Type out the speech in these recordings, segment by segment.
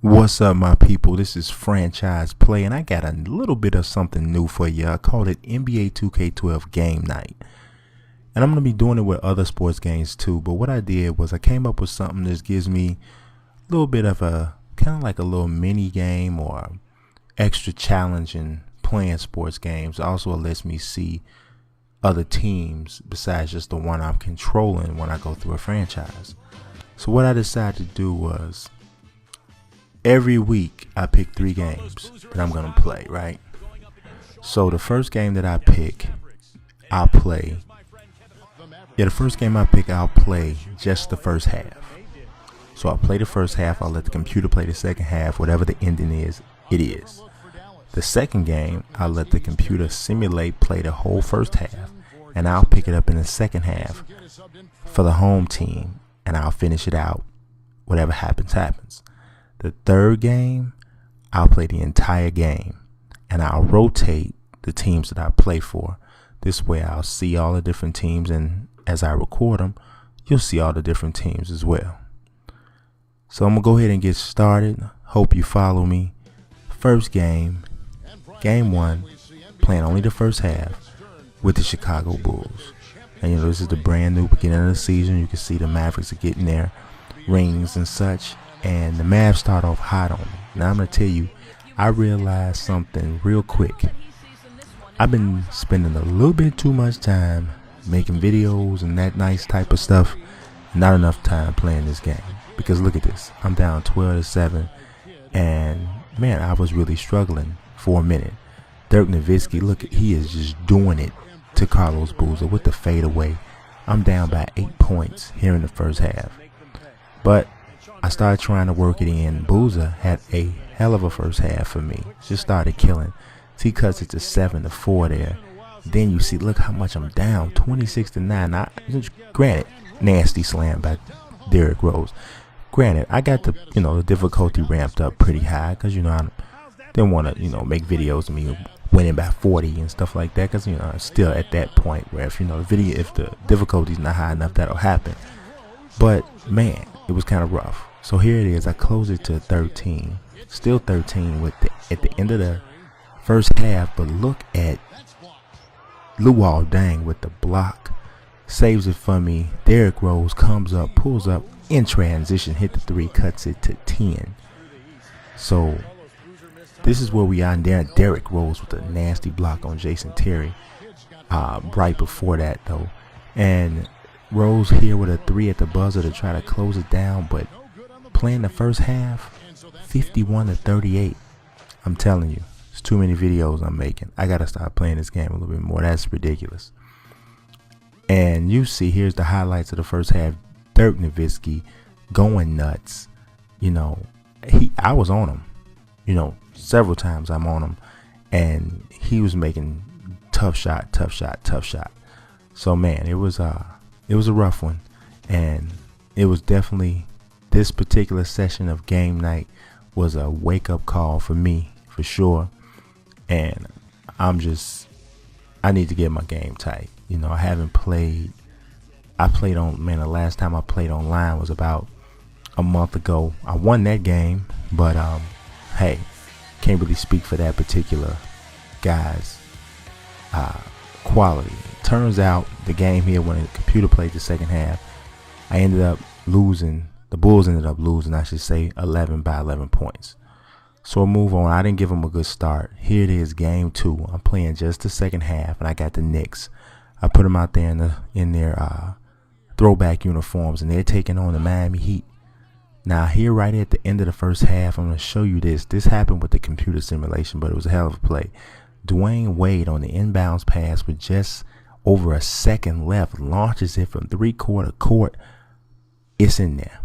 What's up, my people? This is Franchise Play, and I got a little bit of something new for you. I called it NBA 2K12 Game Night. And I'm going to be doing it with other sports games too. But what I did was I came up with something that gives me a little bit of a kind of like a little mini game or extra challenge in playing sports games. Also, it lets me see other teams besides just the one I'm controlling when I go through a franchise. So what I decided to do was every week I pick 3 games that I'm going to play, right? So the first game that I pick, I'll play. The first game I pick, I'll play just the first half. So I'll play the first half, I'll let the computer play the second half, whatever the ending is, it is. The second game, I'll let the computer simulate play the whole first half, and I'll pick it up in the second half for the home team, and I'll finish it out. Whatever happens, happens. The third game, I'll play the entire game, and I'll rotate the teams that I play for. This way I'll see all the different teams, and as I record them, you'll see all the different teams as well. So I'm going to go ahead and get started. Hope you follow me. First game, game 1, playing only the first half with the Chicago Bulls. And this is the brand new beginning of the season. You can see the Mavericks are getting their rings and such. And the Mavs start off hot on me. Now I'm going to tell you, I realized something real quick. I've been spending a little bit too much time making videos and that nice type of stuff. Not enough time playing this game. Because look at this. I'm down 12-7. And man, I was really struggling for a minute. Dirk Nowitzki, look, he is just doing it to Carlos Boozer with the fadeaway. I'm down by 8 points here in the first half. But I started trying to work it in. Boozer had a hell of a first half for me. Just started killing. So he cuts it to 7-4 there. Then you see, look how much I'm down, 26-9. Granted, nasty slam by Derrick Rose. Granted, I got the difficulty ramped up pretty high because I didn't want to make videos of me winning by 40 and stuff like that because I'm still at that point where if the difficulty's not high enough, that'll happen. But man, it was kind of rough. So here it is. I close it to 13. Still 13 at the end of the first half. But look at Luol Deng with the block. Saves it for me. Derrick Rose comes up, pulls up in transition, hit the 3, cuts it to 10. So this is where we are. And there, Derrick Rose with a nasty block on Jason Terry. Right before that though. And Rose here with a 3 at the buzzer to try to close it down, but playing the first half, 51-38. I'm telling you, it's too many videos I'm making. I gotta start playing this game a little bit more. That's ridiculous. And you see, here's the highlights of the first half. Dirk Nowitzki going nuts. I was on him. Several times I'm on him, and he was making tough shot. So man, it was a rough one, and it was definitely, this particular session of game night was a wake-up call for me, for sure. And I need to get my game tight. I haven't played. The last time I played online was about a month ago. I won that game, but hey, can't really speak for that particular guy's quality. Turns out the game here, when the computer played the second half, I ended up losing. The Bulls ended up losing, I should say, 11 by 11 points. So we'll move on. I didn't give them a good start. Here it is, game 2. I'm playing just the second half, and I got the Knicks. I put them out there in their throwback uniforms, and they're taking on the Miami Heat. Now here, right at the end of the first half, I'm going to show you this. This happened with the computer simulation, but it was a hell of a play. Dwayne Wade on the inbounds pass with just over a second left launches it from 3/4 court. It's in there.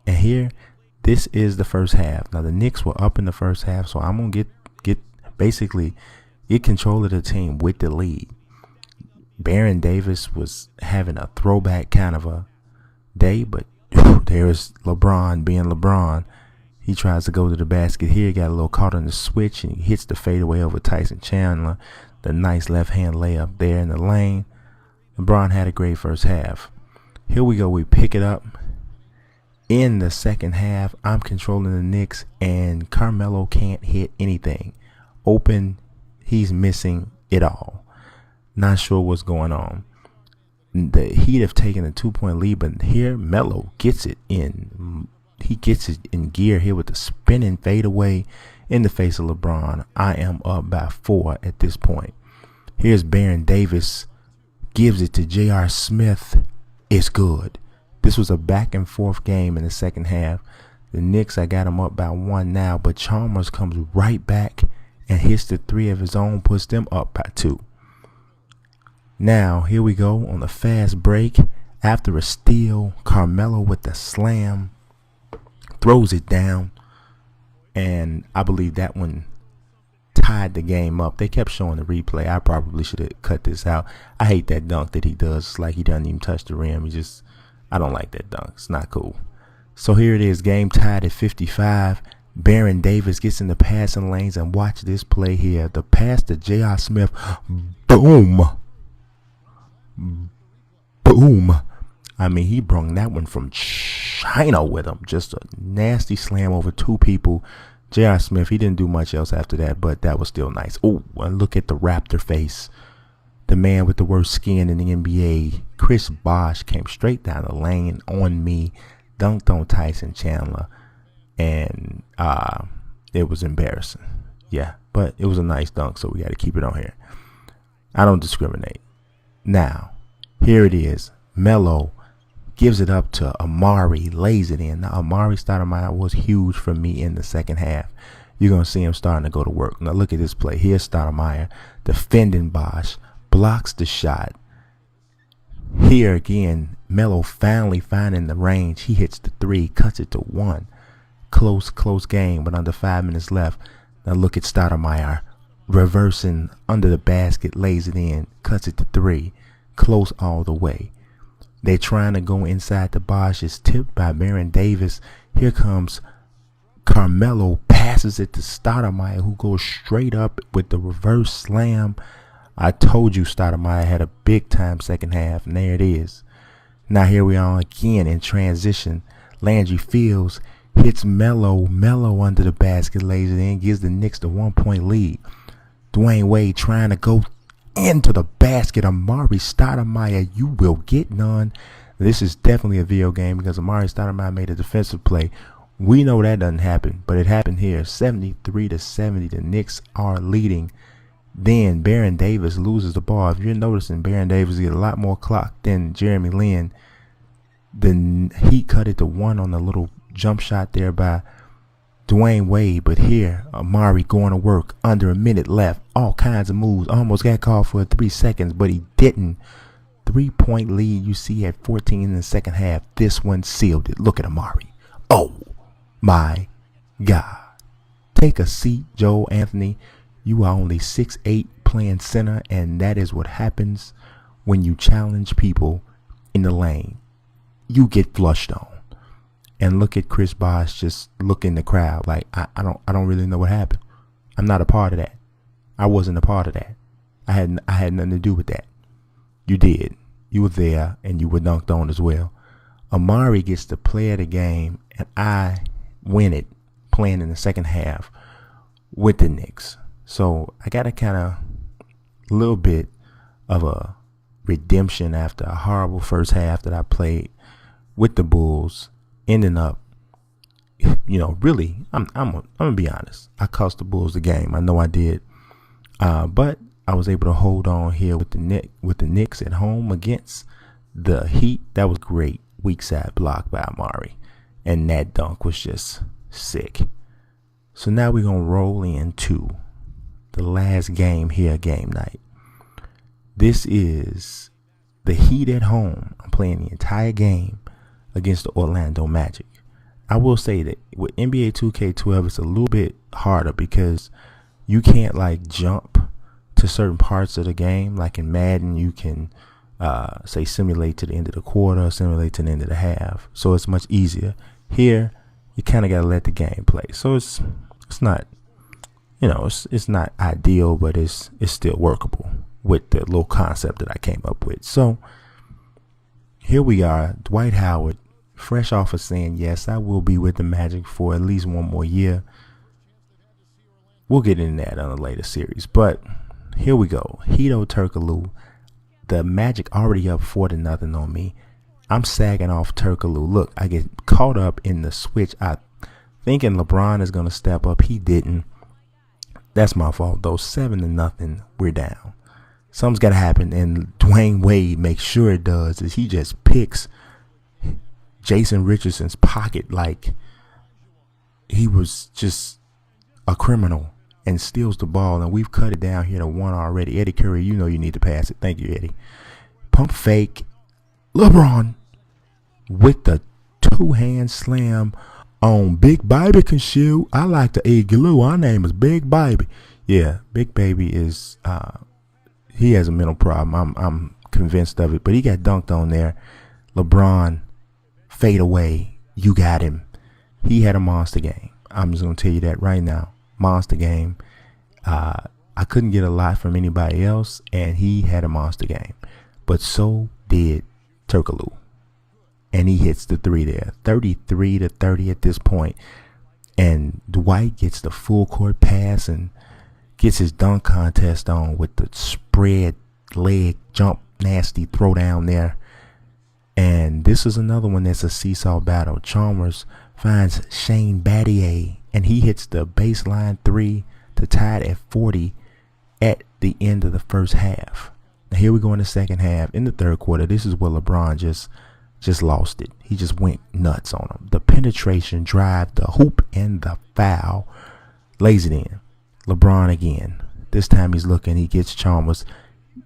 And here, this is the first half. Now the Knicks were up in the first half, so I'm gonna get control of the team with the lead. Baron Davis was having a throwback kind of a day, but there's LeBron being LeBron. He tries to go to the basket here, got a little caught on the switch, and he hits the fadeaway over Tyson Chandler. The nice left hand layup there in the lane. LeBron had a great first half. Here we go. We pick it up. In the second half, I'm controlling the Knicks, and Carmelo can't hit anything. Open, he's missing it all. Not sure what's going on. The Heat have taken a 2-point lead, but here Melo gets it in. He gets it in gear here with the spinning fadeaway in the face of LeBron. I am up by 4 at this point. Here's Baron Davis, gives it to J.R. Smith. It's good. This was a back and forth game in the second half. The Knicks, I got them up by 1 now, but Chalmers comes right back and hits the 3 of his own, puts them up by 2. Now, here we go on the fast break. After a steal, Carmelo with the slam, throws it down, and I believe that one tied the game up. They kept showing the replay. I probably should have cut this out. I hate that dunk that he does. It's like he doesn't even touch the rim. I don't like that dunk. It's not cool. So here it is, game tied at 55. Baron Davis gets in the passing lanes, and watch this play here. The pass to J.R. Smith. Boom. Boom. I mean, he brung that one from China with him. Just a nasty slam over 2 people. J.R. Smith, he didn't do much else after that, but that was still nice. Oh, and look at the Raptor face. The man with the worst skin in the NBA, Chris Bosh, came straight down the lane on me, dunked on Tyson Chandler, and it was embarrassing. Yeah, but it was a nice dunk, so we got to keep it on here. I don't discriminate. Now, here it is. Melo gives it up to Amari, lays it in. Now, Amari Stoudemire was huge for me in the second half. You're going to see him starting to go to work. Now, look at this play. Here's Stoudemire defending Bosh, blocks the shot. Here again, Melo finally finding the range. He hits the 3, cuts it to 1. Close game, but under 5 minutes left. Now, look at Stoudemire reversing under the basket, lays it in, cuts it to 3. Close all the way. They're trying to go inside the Bosh. It's tipped by Baron Davis. Here comes Carmelo, passes it to Stoudemire, who goes straight up with the reverse slam. I told you Stoudemire had a big time second half, and there it is. Now here we are again in transition. Landry Fields hits Melo. Melo under the basket, lays it in, gives the Knicks the 1-point lead. Dwayne Wade trying to go into the basket. Amari Stoudemire, you will get none. This is definitely a video game because Amari Stoudemire made a defensive play. We know that doesn't happen, but it happened here. 73-70, the Knicks are leading. Then Baron Davis loses the ball. If you're noticing, Baron Davis get a lot more clock than Jeremy Lin. The Heat cut it to 1 on the little jump shot there by Dwayne Wade, but here Amari going to work under a minute left. All kinds of moves. Almost got called for 3 seconds, but he didn't. 3-point lead you see at 14 in the second half. This one sealed it. Look at Amari. Oh my God. Take a seat, Joel Anthony. You are only 6'8", playing center, and that is what happens when you challenge people in the lane. You get flushed on. And look at Chris Bosh just look in the crowd like I don't really know what happened. I'm not a part of that. I wasn't a part of that. I had nothing to do with that. You did. You were there and you were dunked on as well. Amari gets the play of the game, and I win it playing in the second half with the Knicks. So I got a little bit of a redemption after a horrible first half that I played with the Bulls. Ending up, really, I'm gonna be honest. I cost the Bulls the game. I know I did, but I was able to hold on here with the Knicks at home against the Heat. That was great. Weak side block by Amari, and that dunk was just sick. So now we're gonna roll into the last game here, game night. This is the Heat at home. I'm playing the entire game against the Orlando Magic. I will say that with NBA 2K12, it's a little bit harder because you can't jump to certain parts of the game. Like in Madden, you can say simulate to the end of the quarter, simulate to the end of the half. So it's much easier. Here, you kind of got to let the game play. So it's not, it's not ideal, but it's still workable with the little concept that I came up with. So here we are, Dwight Howard fresh off of saying, yes, I will be with the Magic for at least one more year. We'll get into that on a later series. But here we go. Hedo Turkoglu. The Magic already up 4-0 on me. I'm sagging off Turkoglu. Look, I get caught up in the switch. I thinking LeBron is going to step up. He didn't. That's my fault, though. 7-0. We're down. Something's got to happen. And Dwayne Wade makes sure it does. Is he just picks Jason Richardson's pocket like he was just a criminal and steals the ball. And we've cut it down here to 1 already. Eddie Curry, you know you need to pass it. Thank you, Eddie. Pump fake. LeBron with the 2-hand slam on Big Baby can shoot. I like to eat glue. Our name is Big Baby. Yeah, Big Baby is he has a mental problem. I'm convinced of it. But he got dunked on there. LeBron, fade away. You got him. He had a monster game. I'm just gonna tell you that right now. Monster game. I couldn't get a lot from anybody else, and he had a monster game. But so did Turkoglu. And he hits the 3 there. 33-30 at this point. And Dwight gets the full court pass and gets his dunk contest on with the spread leg jump nasty throw down there. And this is another one that's a seesaw battle. Chalmers finds Shane Battier, and he hits the baseline 3 to tie it at 40 at the end of the first half. Now here we go in the second half. In the third quarter, this is where LeBron just lost it. He just went nuts on him. The penetration, drive, the hoop, and the foul. Lays it in. LeBron again. This time he's looking. He gets Chalmers.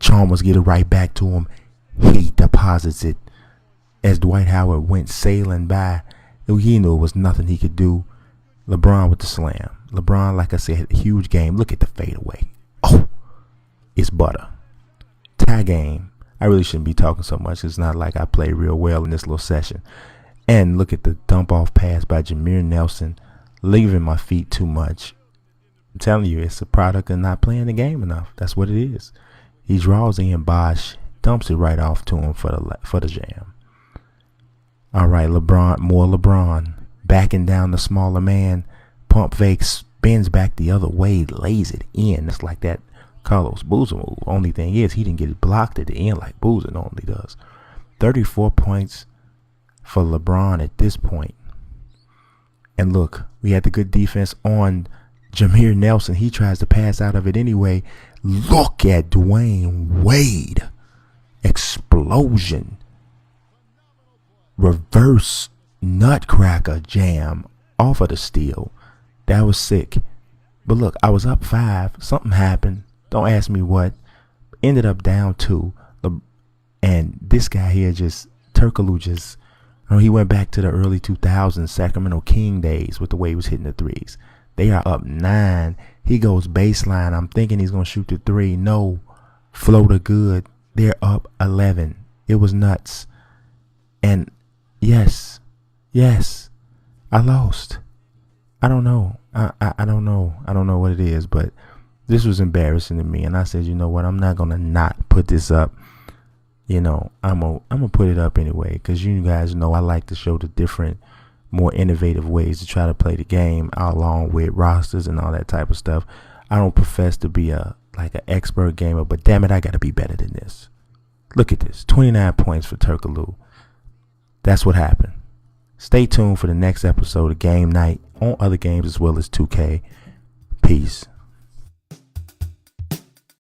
Chalmers get it right back to him. He deposits it. As Dwight Howard went sailing by, he knew it was nothing he could do. LeBron with the slam. LeBron, like I said, had a huge game. Look at the fadeaway. Oh, it's butter. Tie game. I really shouldn't be talking so much. It's not like I played real well in this little session. And look at the dump off pass by Jameer Nelson, leaving my feet too much. I'm telling you, it's a product of not playing the game enough. That's what it is. He draws in Bosh, dumps it right off to him for the jam. All right, LeBron, more LeBron, backing down the smaller man. Pump fake, spins back the other way, lays it in. It's like that Carlos Boozer move. Only thing is, he didn't get it blocked at the end like Boozer normally does. 34 points for LeBron at this point. And look, we had the good defense on Jameer Nelson. He tries to pass out of it anyway. Look at Dwayne Wade. Explosion. Reverse nutcracker jam off of the steal. That was sick. But look, I was up 5. Something happened. Don't ask me what. Ended up down 2. And this guy here Turkoglu he went back to the early 2000s Sacramento King days with the way he was hitting the threes. They are up 9. He goes baseline. I'm thinking he's going to shoot the 3. No. Floater good. They're up 11. It was nuts. And yes, I lost. I don't know. I don't know. I don't know what it is, but this was embarrassing to me. And I said, you know what? I'm not going to not put this up. You know, I'm gonna put it up anyway, because you guys know I like to show the different, more innovative ways to try to play the game along with rosters and all that type of stuff. I don't profess to be an expert gamer, but damn it, I got to be better than this. Look at this. 29 points for Turkoglu. That's what happened. Stay tuned for the next episode of Game Night on other games as well as 2K. Peace.